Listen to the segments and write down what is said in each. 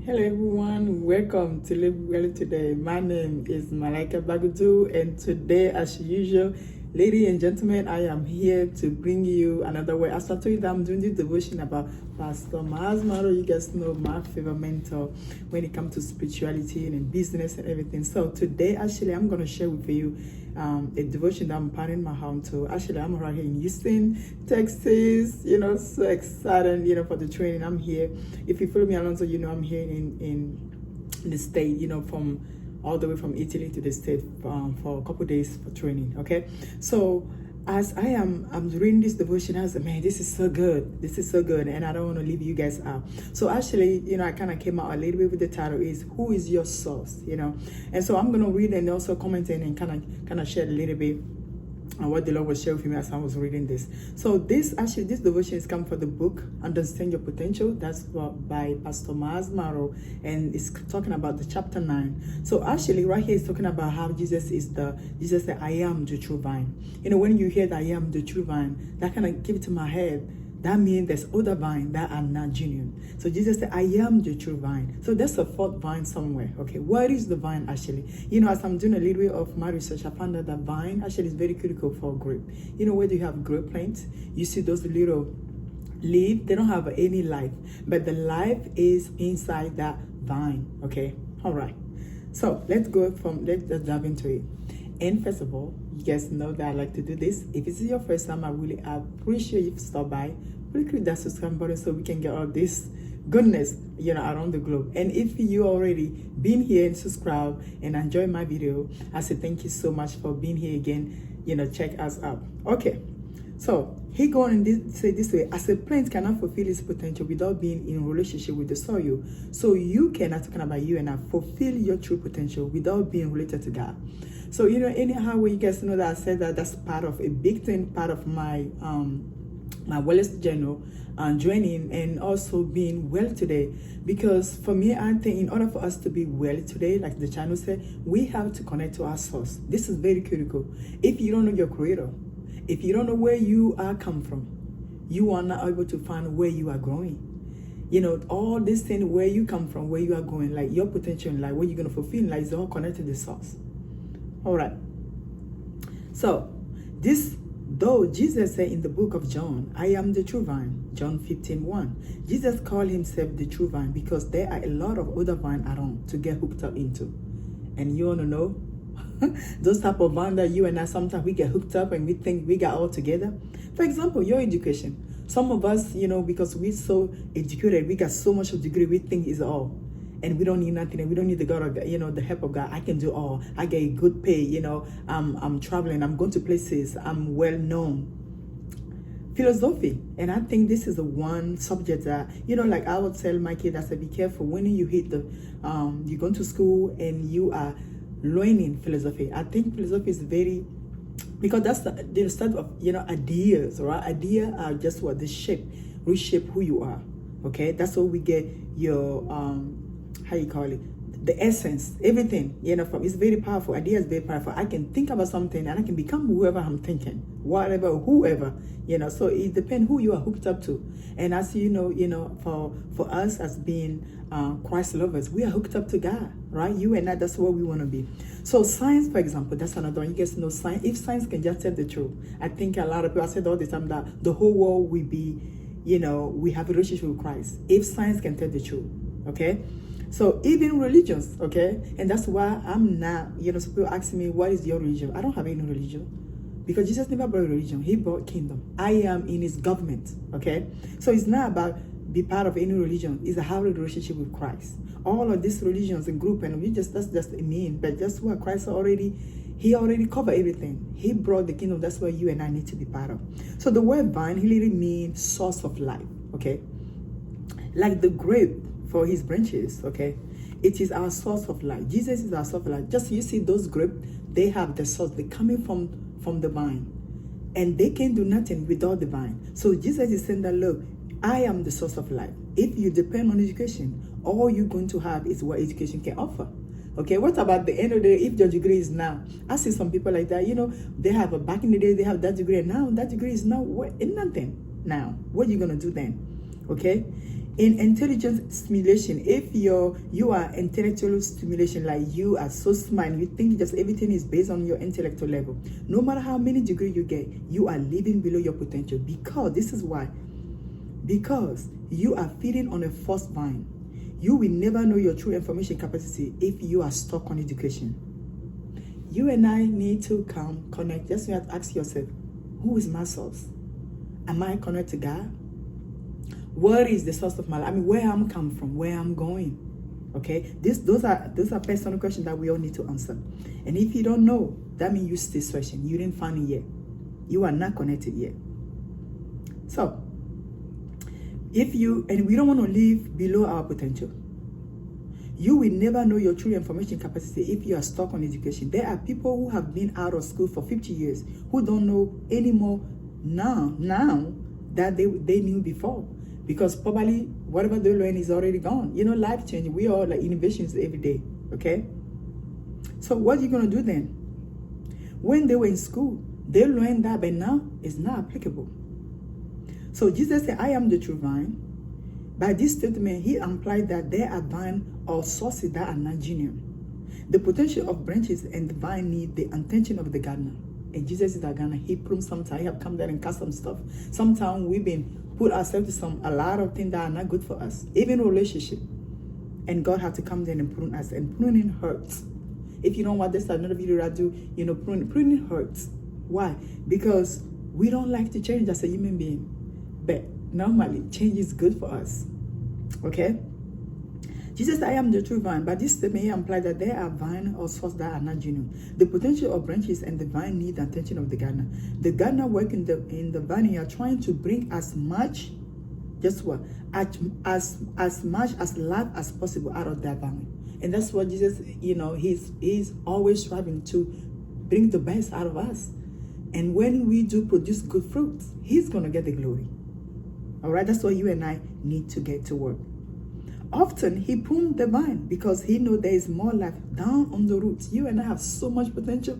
Hello everyone, welcome to Live Well Today. My name is Malaika Bagudu, and today, as usual, ladies and gentlemen, I am here to bring you another way. As I told you that I'm doing this devotion about Pastor Miles Monroe. You guys know my favorite mentor when it comes to spirituality and business and everything. So today, actually, I'm going to share with you a devotion that I'm planning my home to. Actually, I'm right here in Houston, Texas. So excited, for the training. I'm here. If you follow me along, so you know I'm here in the state, from all the way from Italy to the state for a couple of days for training. Okay, so as I'm reading this devotion, I was like, man, this is so good. This is so good, and I don't want to leave you guys out. So actually, I kind of came out a little bit with the title is "Who is your source?" And so I'm gonna read and also comment in and kind of share a little bit and what the Lord was sharing with me as I was reading this. So this devotion is come from the book Understand Your Potential. That's by Pastor Miles Monroe, and it's talking about the chapter 9. So actually right here it's talking about how Jesus said, I am the true vine. When you hear that I am the true vine, that kind of give it to my head. That means there's other vine that are not genuine. So Jesus said, I am the true vine. So there's a fourth vine somewhere. Okay, what is the vine actually? As I'm doing a little bit of my research, I found out that vine actually is very critical for grape. Where you have grape plants, you see those little leaves, they don't have any life. But the life is inside that vine. Okay, all right. So let's dive into it. And first of all, you guys know that I like to do this. If this is your first time, I really appreciate you stop by. Please click that subscribe button so we can get all this goodness, around the globe. And if you already been here and subscribe and enjoy my video, I say thank you so much for being here again. Check us out. Okay. So he going and say this way, as a plant cannot fulfill its potential without being in relationship with the soil. So you cannot, talking about you and I, fulfill your true potential without being related to God. So anyhow, when you guys know that I said that's part of a big thing, part of my my wellness journal joining and also being well today. Because for me, I think in order for us to be well today, like the channel said, we have to connect to our source. This is very critical. If you don't know your creator, if you don't know where you are come from, you are not able to find where you are growing. All this thing, where you come from, where you are going, like your potential in life, what you're going to fulfill in life is all connected to the source. All right. So though Jesus said in the book of John, I am the true vine, John 15:1. Jesus called himself the true vine because there are a lot of other vine around to get hooked up into. And you want to know those type of vine that you and I sometimes we get hooked up and we think we got all together. For example, your education. Some of us, because we're so educated, we got so much of degree, we think is all. And we don't need nothing, and we don't need the God of God, the help of God. I can do all. I get a good pay, I'm traveling, I'm going to places, I'm well known. Philosophy. And I think this is the one subject that, like I would tell my kid, I said, be careful when you hit you go to school and you are learning philosophy. I think philosophy is very, because that's the start of, ideas, right? Ideas are just what they reshape who you are. Okay, that's what we get your, how you call it, the essence, everything, from it's very powerful. Idea is very powerful. I can think about something and I can become whoever I'm thinking, whoever, so it depends who you are hooked up to. And as for us as being Christ lovers, we are hooked up to God, right? You and I, that's what we want to be. So science, for example, that's another one. You guys know science. If science can just tell the truth, I think a lot of people, I said all the time that the whole world will be, we have a relationship with Christ. If science can tell the truth, okay? So even religions, okay? And that's why I'm not, some people ask me, what is your religion? I don't have any religion. Because Jesus never brought religion. He brought kingdom. I am in his government, okay? So it's not about be part of any religion. It's a how relationship with Christ. All of these religions and group, and that's just a mean. But just what Christ he already covered everything. He brought the kingdom. That's what you and I need to be part of. So the word vine, he literally means source of life, okay? Like the grape for his branches, okay? It is our source of life. Jesus is our source of life. Just you see those grapes, they have the source. They're coming from the vine. And they can do nothing without the vine. So Jesus is saying that, look, I am the source of life. If you depend on education, all you're going to have is what education can offer. Okay, what about the end of the day, if your degree is now? I see some people like that, they have back in the day, they have that degree, and now that degree is now in nothing now. What are you going to do then? Okay? In intelligence stimulation, if you are intellectual stimulation, like you are so smart, you think just everything is based on your intellectual level, no matter how many degrees you get, you are living below your potential. Because this is why. Because you are feeding on a false vine. You will never know your true information capacity if you are stuck on education. You and I need to come connect. Just have to ask yourself, who is my source? Am I connected to God? What is the source of my life? I mean, where I'm come from, where I'm going. Okay, those are personal questions that we all need to answer. And if you don't know, that means you're still searching. You didn't find it yet. You are not connected yet. So, we don't want to live below our potential. You will never know your true information capacity if you are stuck on education. There are people who have been out of school for 50 years who don't know anymore now that they knew before. Because probably whatever they learn is already gone. You know, life changing. We are like innovations every day. Okay? So what are you going to do then? When they were in school, they learned that, but now it's not applicable. So Jesus said, I am the true vine. By this statement, he implied that there are vine or sources that are not genuine. The potential of branches and the vine need the attention of the gardener. And Jesus is the gardener. He prunes sometimes. He have come there and cut some stuff. Sometimes we've been put ourselves to a lot of things that are not good for us. Even relationship. And God had to come there and prune us. And pruning hurts. If you don't want this, another video I do, pruning hurts. Why? Because we don't like to change as a human being. But normally, change is good for us. Okay? Jesus said, I am the true vine. But this statement here implies that there are vine or source that are not genuine. The potential of branches and the vine need the attention of the gardener. The gardener working in the vineyard trying to bring as much, just what? As much as life as possible out of that vine. And that's what Jesus, he's always striving to bring the best out of us. And when we do produce good fruits, he's going to get the glory. All right, that's why you and I need to get to work. Often he pruned the vine because he knows there is more life down on the roots. You and I have so much potential.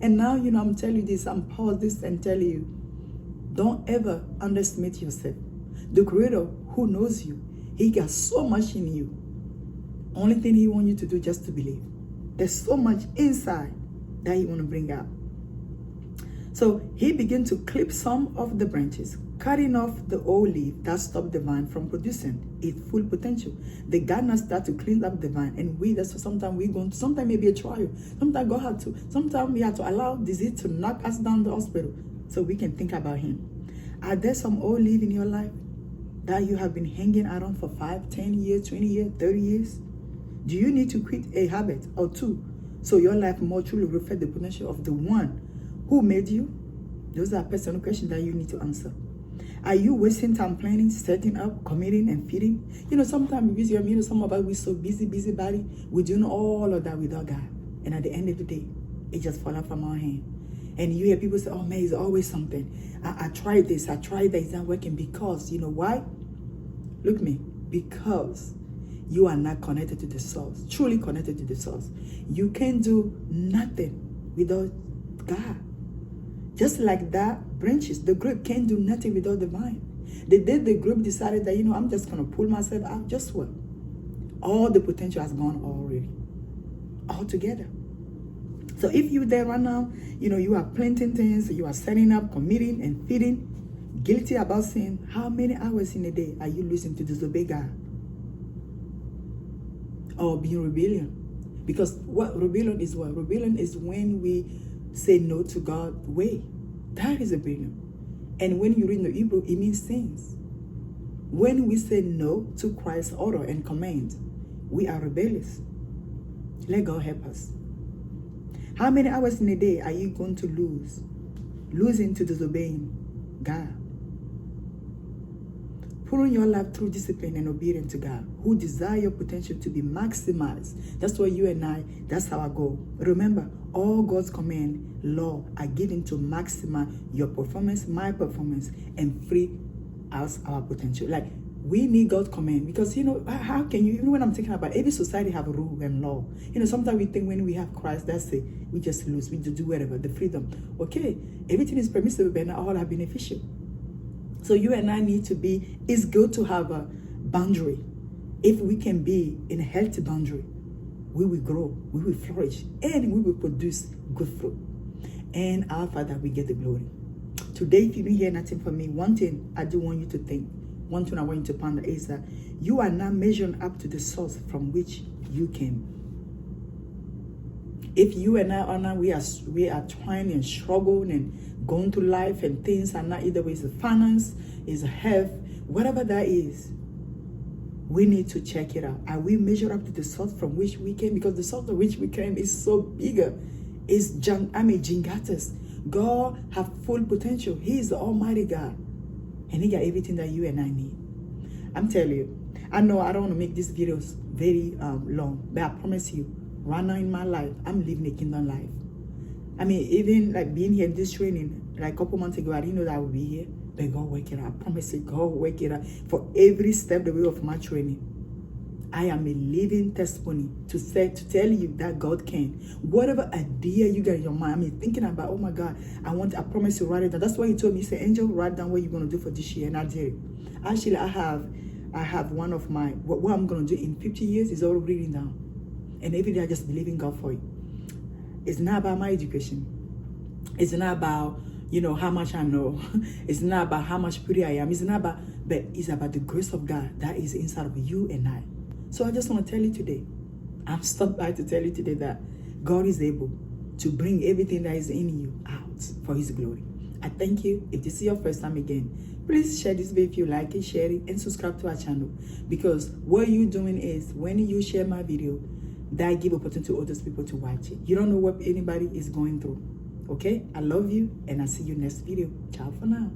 And now, I'm telling you this, I'm pause this and tell you, don't ever underestimate yourself. The Creator who knows you, he got so much in you. Only thing he wants you to do just to believe. There's so much inside that he want to bring out. So he began to clip some of the branches, cutting off the old leaf that stopped the vine from producing its full potential. The gardener started to clean up the vine, and sometimes maybe a trial. Sometimes God had to, sometimes we have to allow disease to knock us down the hospital so we can think about him. Are there some old leaf in your life that you have been hanging out on for 5, 10 years, 20 years, 30 years? Do you need to quit a habit or two so your life more truly reflects the potential of the one who made you? Those are personal questions that you need to answer. Are you wasting time planning, setting up, committing, and feeding? Sometimes some of us, we're so busy body. We're doing all of that without God. And at the end of the day, it just falls out from our hand. And you hear people say, oh man, it's always something. I tried this, I tried that, it's not working. Because, you know why? Look me, because you are not connected to the source, truly connected to the source. You can't do nothing without God. Just like that, branches, the grape can't do nothing without the vine. The day the grape decided that, I'm just going to pull myself out, just what? All the potential has gone already. All together. So if you're there right now, you are planting things, you are setting up, committing, and feeding, guilty about sin, how many hours in a day are you losing to disobey God? Or being rebellion? Because what rebellion is what? Rebellion is when we say no to God's way. That is rebellion. And when you read the Hebrew, it means sins. When we say no to Christ's order and command, we are rebellious. Let God help us. How many hours in a day are you going to lose? Losing to disobeying God. Putting your life through discipline and obedience to God, who desire your potential to be maximized. That's what you and I, that's our goal. Remember, all God's command, law are given to maximize your performance, my performance, and free us our potential. Like, we need God's command because, how can you, even when I'm thinking about every society have a rule and law. Sometimes we think when we have Christ, that's it. We just lose, we just do whatever, the freedom. Okay, everything is permissible, but not all are beneficial. So you and I need to be, it's good to have a boundary, if we can be in a healthy boundary, we will grow, we will flourish, and we will produce good fruit. And our Father, we get the glory. Today, if you didn't hear nothing from me, one thing I do want you to think, one thing I want you to ponder is that you are not measuring up to the source from which you came. If you and I are not, we are trying and struggling and going through life, and things are not either way, it's finance, it's health, whatever that is, we need to check it out. Are we measure up to the source from which we came? Because the source from which we came is so bigger. It's Jingatas. God have full potential. He is the Almighty God, and He got everything that you and I need. I'm telling you. I know I don't want to make these videos very long, but I promise you, right now in my life, I'm living a kingdom life. I mean, even like being here in this training, like a couple months ago, I didn't know that I would be here. But God work it out. I promise you, God work it out. For every step the way of my training, I am a living testimony to tell you that God can. Whatever idea you got in your mind, I mean, thinking about, oh my God, I promise you, write it down. That's why He told me, He said, Angel, write down what you're going to do for this year. And I did. Actually, I have one of my, what I'm going to do in 50 years is all written down. And every day I just believe in God for it. It's not about my education. It's not about, how much I know. It's not about how much pretty I am. It's not about, but it's about the grace of God that is inside of you and I. So I just want to tell you today, I'm stopped by to tell you today that God is able to bring everything that is in you out for His glory. I thank you. If this is your first time again, please share this video if you like it, share it, and subscribe to our channel. Because what you're doing is, when you share my video, that give opportunity to other people to watch it. You don't know what anybody is going through. Okay? I love you, and I'll see you next video. Ciao for now.